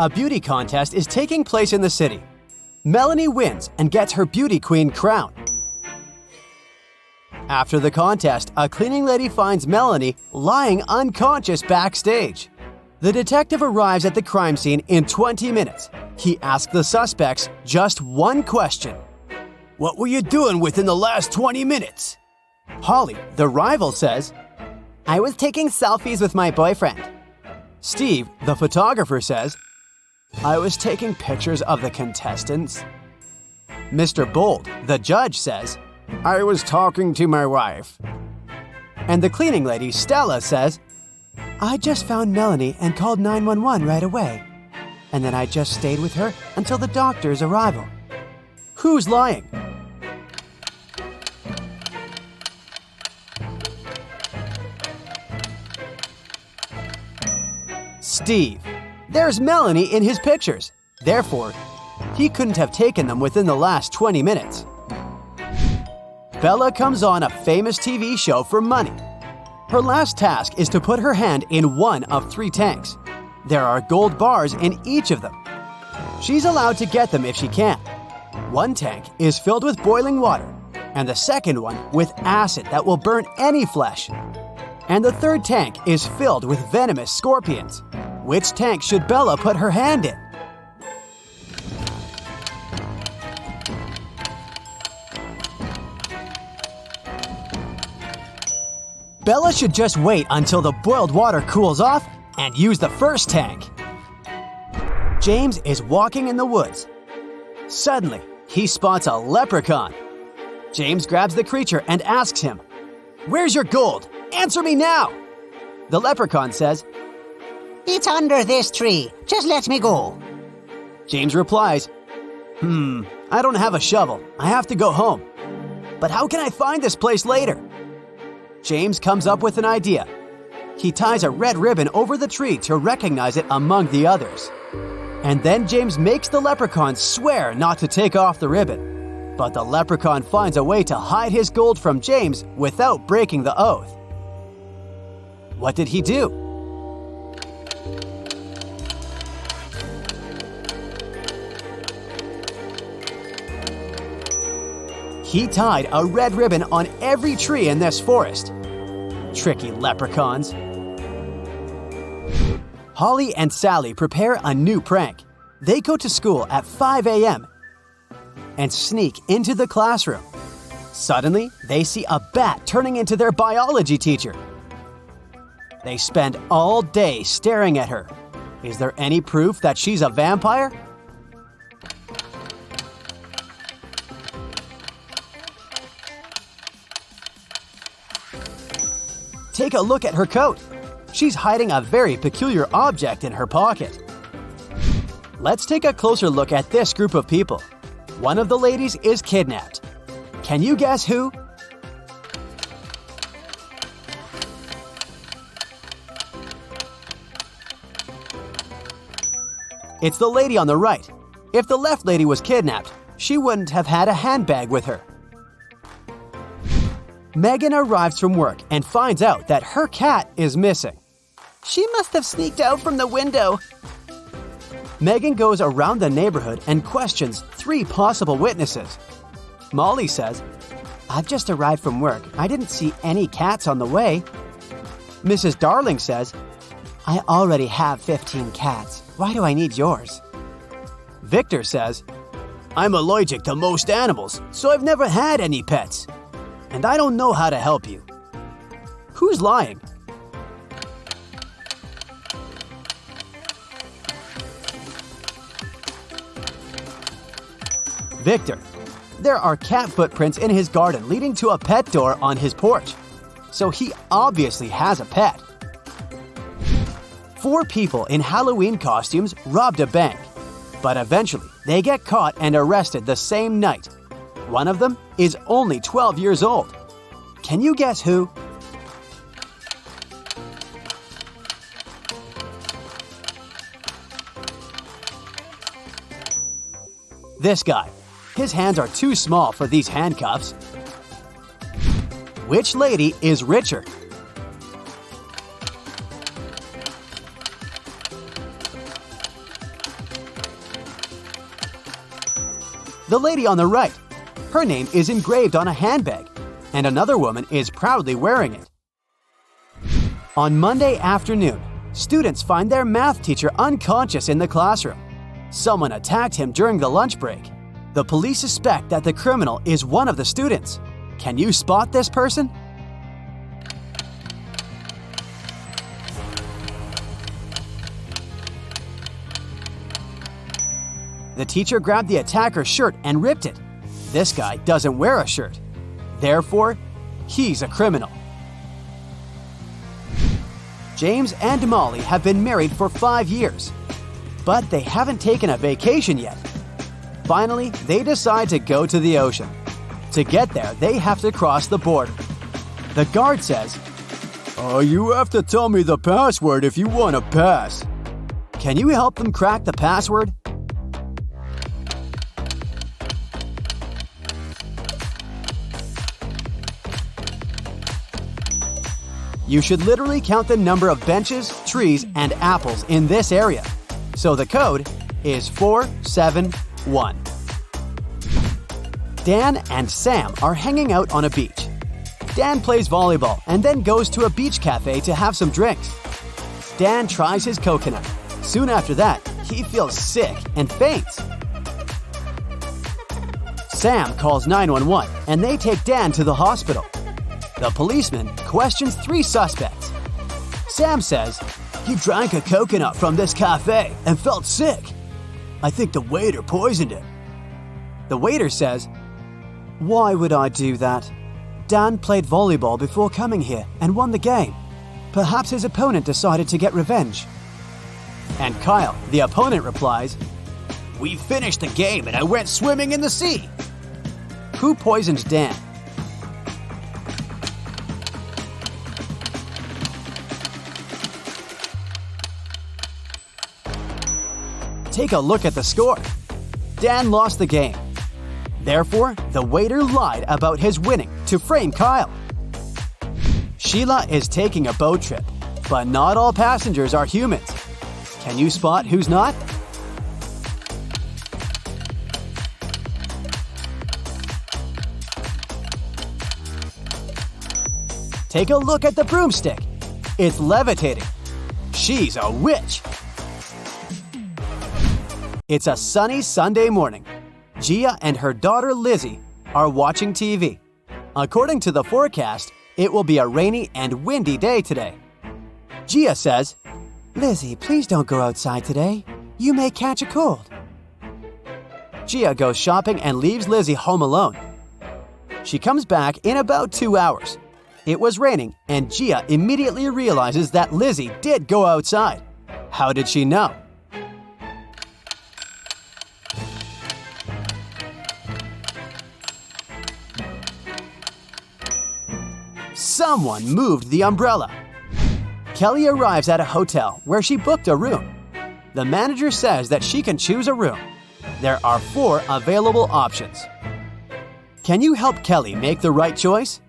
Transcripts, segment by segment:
A beauty contest is taking place in the city. Melanie wins and gets her beauty queen crown. After the contest, a cleaning lady finds Melanie lying unconscious backstage. The detective arrives at the crime scene in 20 minutes. He asks the suspects just one question. "What were you doing within the last 20 minutes?" Holly, the rival, says, "I was taking selfies with my boyfriend." Steve, the photographer, says, "I was taking pictures of the contestants." Mr. Bold, the judge, says, "I was talking to my wife." And the cleaning lady, Stella, says, "I just found Melanie and called 911 right away. And then I just stayed with her until the doctor's arrival." Who's lying? Steve. There's Melanie in his pictures. Therefore, he couldn't have taken them within the last 20 minutes. Bella comes on a famous TV show for money. Her last task is to put her hand in one of 3 tanks. There are gold bars in each of them. She's allowed to get them if she can. One tank is filled with boiling water, and the second one with acid that will burn any flesh. And the third tank is filled with venomous scorpions. Which tank should Bella put her hand in? Bella should just wait until the boiled water cools off and use the first tank. James is walking in the woods. Suddenly, he spots a leprechaun. James grabs the creature and asks him, "Where's your gold? Answer me now!" The leprechaun says, "It's under this tree. Just let me go." James replies, I don't have a shovel. I have to go home. But how can I find this place later?" James comes up with an idea. He ties a red ribbon over the tree to recognize it among the others. And then James makes the leprechaun swear not to take off the ribbon. But the leprechaun finds a way to hide his gold from James without breaking the oath. What did he do? He tied a red ribbon on every tree in this forest. Tricky leprechauns. Holly and Sally prepare a new prank. They go to school at 5 a.m. and sneak into the classroom. Suddenly, they see a bat turning into their biology teacher. They spend all day staring at her. Is there any proof that she's a vampire? Take a look at her coat. She's hiding a very peculiar object in her pocket. Let's take a closer look at this group of people. One of the ladies is kidnapped. Can you guess who? It's the lady on the right. If the left lady was kidnapped, she wouldn't have had a handbag with her. Megan arrives from work and finds out that her cat is missing. She must have sneaked out from the window. Megan goes around the neighborhood and questions 3 possible witnesses. Molly says, "I've just arrived from work. I didn't see any cats on the way." Mrs. Darling says, "I already have 15 cats. Why do I need yours?" Victor says, "I'm allergic to most animals, so I've never had any pets. And I don't know how to help you." Who's lying? Victor. There are cat footprints in his garden leading to a pet door on his porch. So he obviously has a pet. 4 people in Halloween costumes robbed a bank. But eventually, they get caught and arrested the same night. One of them is only 12 years old. Can you guess who? This guy. His hands are too small for these handcuffs. Which lady is richer? the lady on the right. Her name is engraved on a handbag, and another woman is proudly wearing it. On Monday afternoon, students find their math teacher unconscious in the classroom. Someone attacked him during the lunch break. The police suspect that the criminal is one of the students. Can you spot this person? The teacher grabbed the attacker's shirt and ripped it. This guy doesn't wear a shirt. Therefore, he's a criminal. James and Molly have been married for 5 years, but they haven't taken a vacation yet. Finally, they decide to go to the ocean. To get there, they have to cross the border. The guard says, "You have to tell me the password if you want to pass." Can you help them crack the password? You should literally count the number of benches, trees, and apples in this area. So the code is 471. Dan and Sam are hanging out on a beach. Dan plays volleyball and then goes to a beach cafe to have some drinks. Dan tries his coconut. Soon after that, he feels sick and faints. Sam calls 911 and they take Dan to the hospital. The policeman questions 3 suspects. Sam says, "He drank a coconut from this cafe and felt sick. I think the waiter poisoned him." The waiter says, "Why would I do that? Dan played volleyball before coming here and won the game. Perhaps his opponent decided to get revenge." And Kyle, the opponent, replies, "We finished the game and I went swimming in the sea." Who poisoned Dan? Take a look at the score. Dan lost the game. Therefore, the waiter lied about his winning to frame Kyle. Sheila is taking a boat trip, but not all passengers are humans. Can you spot who's not? Take a look at the broomstick. It's levitating. She's a witch. It's a sunny Sunday morning. Gia and her daughter Lizzie are watching TV. According to the forecast, it will be a rainy and windy day today. Gia says, "Lizzie, please don't go outside today. You may catch a cold." Gia goes shopping and leaves Lizzie home alone. She comes back in about 2 hours. It was raining, and Gia immediately realizes that Lizzie did go outside. How did she know? Someone moved the umbrella. Kelly arrives at a hotel where she booked a room. The manager says that she can choose a room. There are 4 available options. Can you help Kelly make the right choice?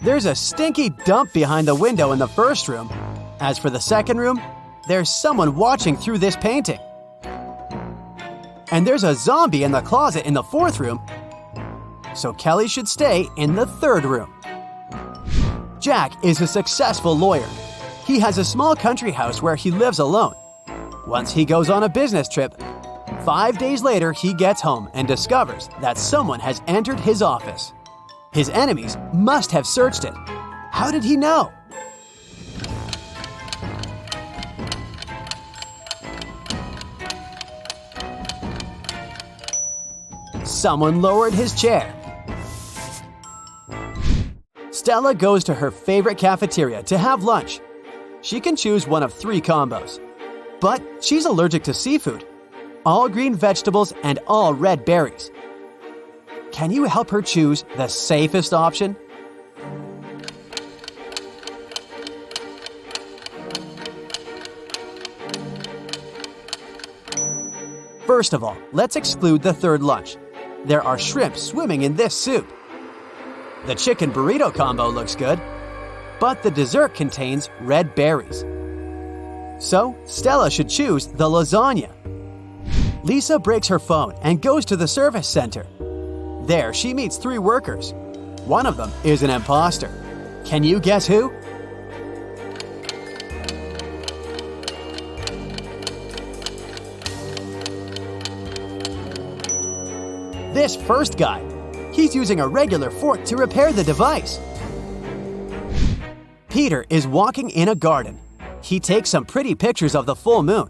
There's a stinky dump behind the window in the first room. As for the second room, there's someone watching through this painting. And there's a zombie in the closet in the 4th room. So Kelly should stay in the 3rd room. Jack is a successful lawyer. He has a small country house where he lives alone. Once he goes on a business trip, 5 days later he gets home and discovers that someone has entered his office. His enemies must have searched it. How did he know? Someone lowered his chair. Stella goes to her favorite cafeteria to have lunch. She can choose one of 3 combos. But she's allergic to seafood, all green vegetables, and all red berries. Can you help her choose the safest option? First of all, let's exclude the 3rd lunch. There are shrimp swimming in this soup. The chicken burrito combo looks good. but the dessert contains red berries. So, Stella should choose the lasagna. Lisa breaks her phone and goes to the service center. There, she meets 3 workers. One of them is an imposter. Can you guess who? This first guy. He's using a regular fork to repair the device. Peter is walking in a garden. He takes some pretty pictures of the full moon.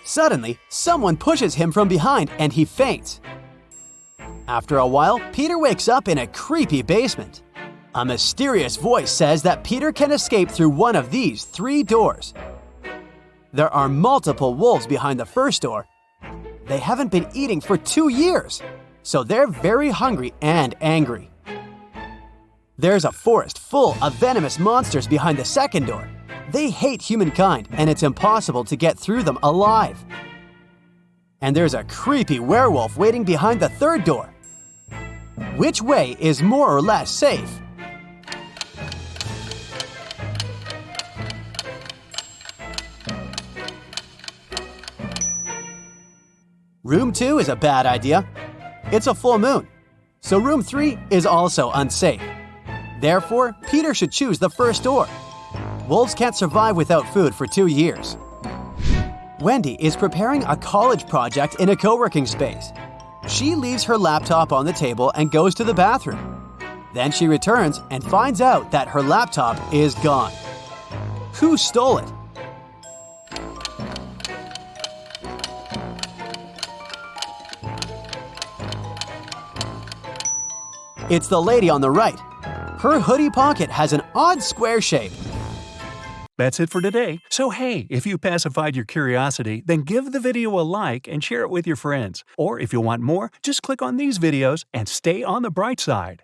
Suddenly, someone pushes him from behind and he faints. After a while, Peter wakes up in a creepy basement. A mysterious voice says that Peter can escape through one of these 3 doors. There are multiple wolves behind the first door. They haven't been eating for 2 years, so they're very hungry and angry. There's a forest full of venomous monsters behind the second door. They hate humankind, and it's impossible to get through them alive. And there's a creepy werewolf waiting behind the third door. Which way is more or less safe? Room 2 is a bad idea. It's a full moon. So room 3 is also unsafe. Therefore, Peter should choose the first door. Wolves can't survive without food for 2 years. Wendy is preparing a college project in a co-working space. She leaves her laptop on the table and goes to the bathroom. Then she returns and finds out that her laptop is gone. Who stole it? It's the lady on the right. Her hoodie pocket has an odd square shape. That's it for today. So hey, if you pacified your curiosity, then give the video a like and share it with your friends. Or if you want more, just click on these videos and stay on the bright side.